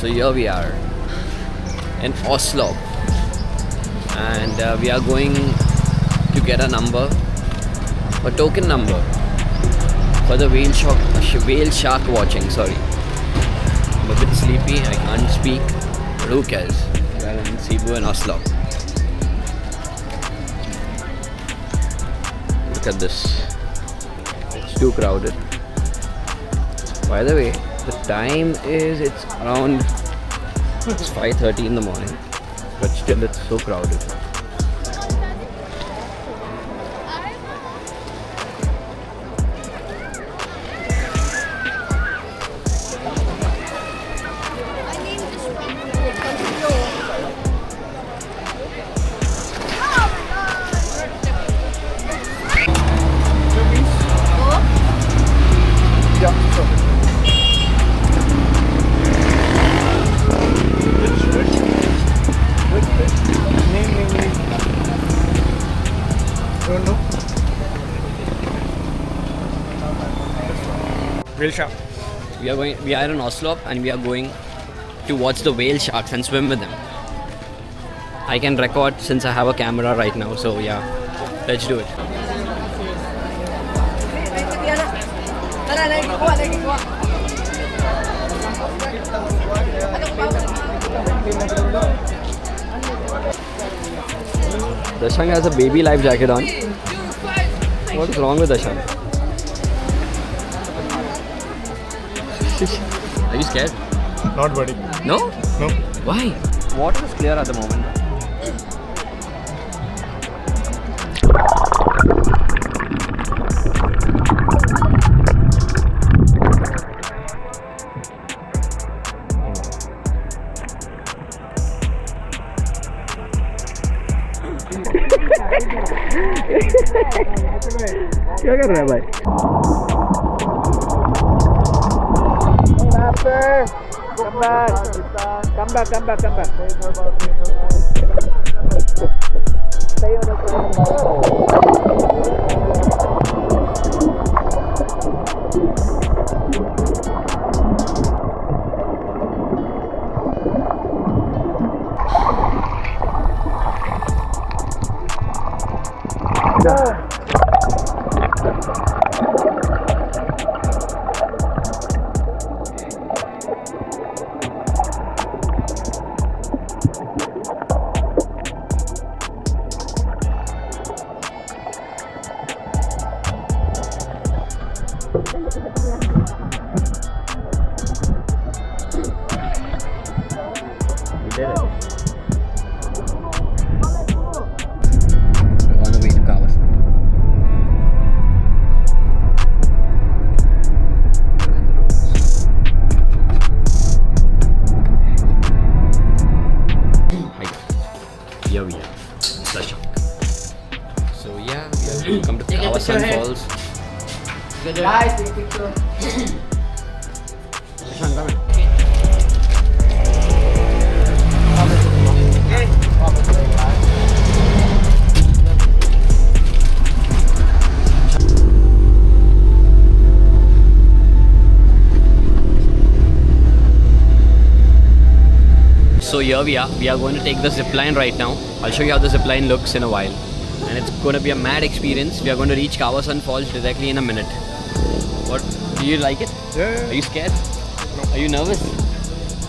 So here we are in Oslob, and we are going to get a number, a token number for the whale shark watching. Sorry, I'm a bit sleepy, I can't speak, but who cares? We are in Cebu and Oslob. Look at this, it's too crowded. By the way, the time is, it's 5:30 in the morning, but still it's so crowded. Whale shark. We are in Oslob and we are going to watch the whale sharks and swim with them. I can record since I have a camera right now, so yeah, let's do it. Dashang has a baby life jacket on. What's wrong with Dashang? Are you scared? Not buddy. No? No. Why? Water is clear at the moment. क्या कर रहा है भाई? Come back. Stay on the We did it. We're on the way to Kawasan. Here we are, Dashang. So yeah, we have come to Kawasan Falls. Guys, take a picture. Dashang, come in. So here we are going to take the zipline right now. I'll show you how the zipline looks in a while. And it's going to be a mad experience. We are going to reach Kawasan Falls directly in a minute. What? Do you like it? Yeah. Are you scared? No. Are you nervous?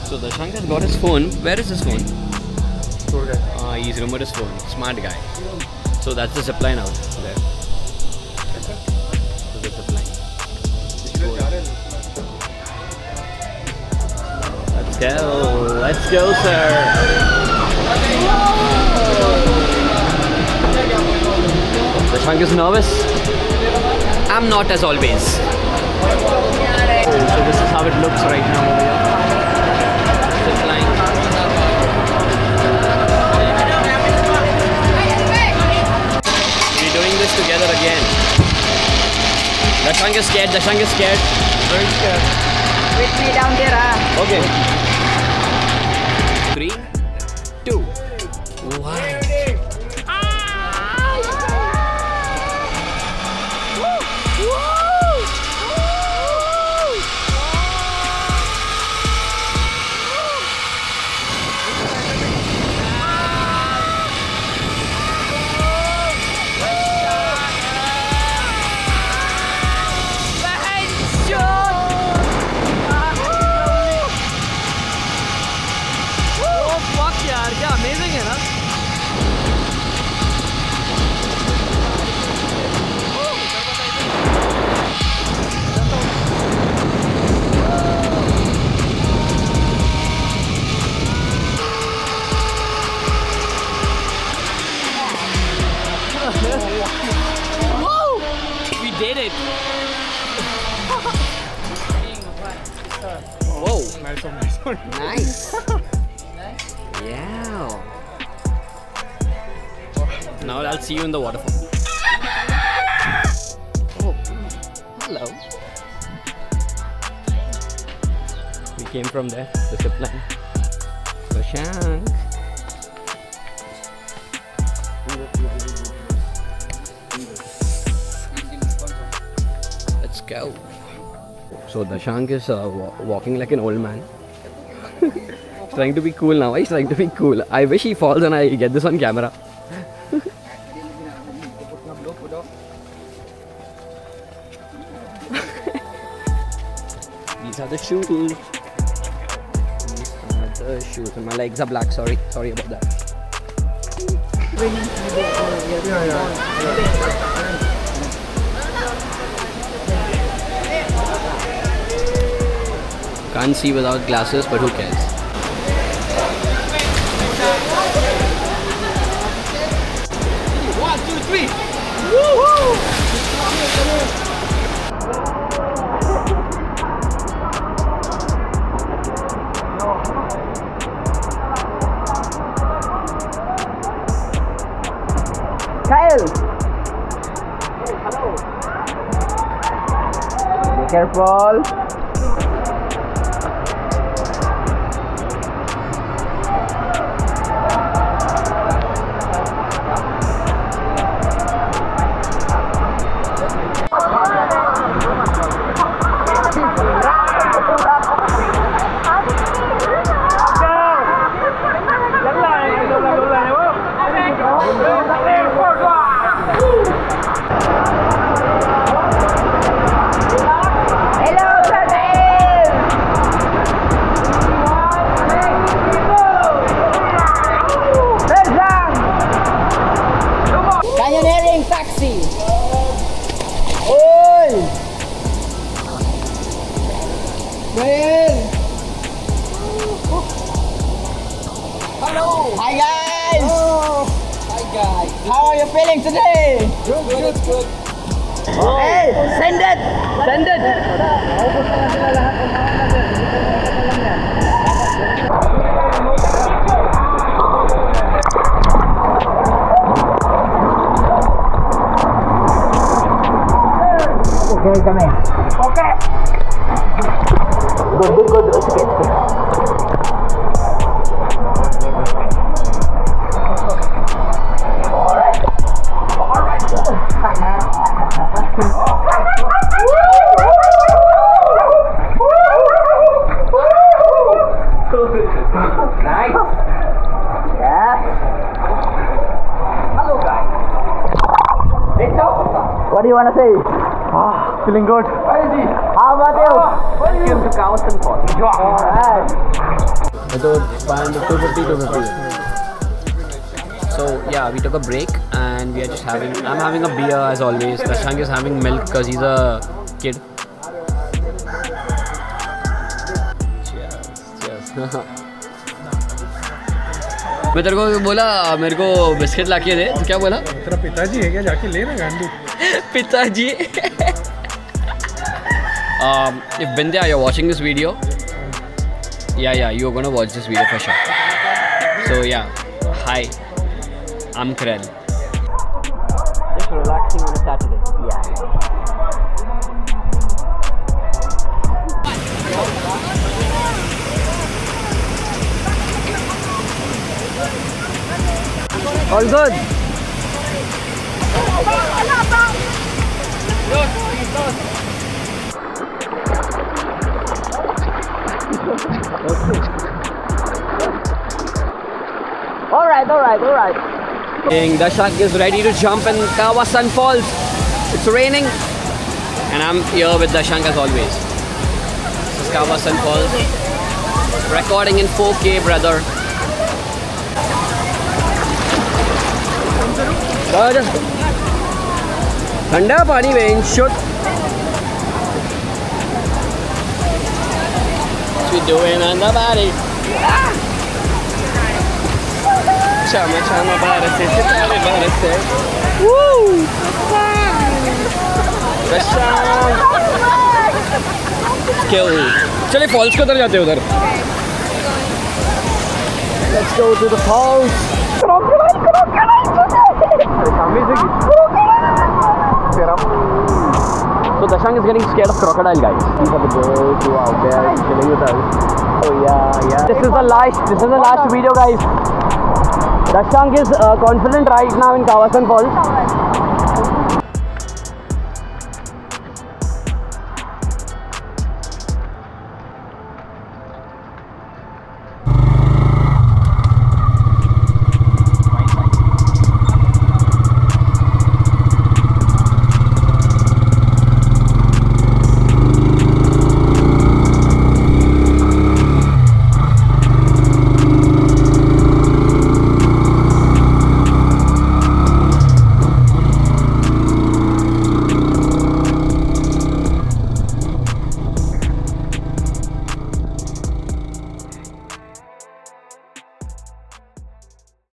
So Dashang has got his phone. Where is his phone? He's removed his phone. Smart guy. So that's the zipline out there. So the zipline. Let's go, sir. Dashang is nervous. I'm not, as always. So this is how it looks right now over here. Zipline. We're doing this together again. Dashang is scared. Very scared. With me down there, ah. Okay. 3, 2, 1. did it! Whoa! Nice one, nice one. Nice! Yeah! Now I'll see you in the waterfall. Oh, hello. We came from there, the zipline. Dashank. Let's go. So Dashank is walking like an old man. Trying to be cool now. He's trying to be cool. I wish he falls and I get this on camera. These are the shoes. These are the shoes. And my legs are black. Sorry about that. Can't see without glasses, but who cares? One, two, three! Woo-hoo! Kyle! Be careful! Canyoneering taxi! Oi! Brian! Hello! Hi guys! Hi guys! How are you feeling today? Good. Hey! Send it! Send it! Okay kami. Okay. Good. Sige. Alright. Nice. Yes. Hello guys. What do you want to say? Feeling good. How about you? Welcome to Kawasan Falls. Alright. So 250. So yeah, we took a break and we are just I'm having a beer as always. Dashank is having milk because he's a kid. Cheers. मैं तेरे को बोला मेरे को biscuit लाके दे तो क्या बोला तेरा पिताजी है क्या जाके ले ना गांडू पिताजी if Bindya you're watching this video yeah you're gonna watch this video for sure so yeah hi I'm Krell Just relaxing on a Saturday. Yeah. All good. All right. Dashank is ready to jump in Kawasan Falls. It's raining and I'm here with Dashank as always. This is Kawasan Falls. Recording in 4K, brother. ठंडा पानी में shoot. What we doing on the body? Chama, para ser. Woo! चलिए false के उधर जाते हैं उधर. Let's go to the falls. So Dashang is getting scared of crocodile, guys. These are the birds who are out there chilling with us. Oh yeah. This is the last video, guys. Dashang is confident right now in Kawasan Falls.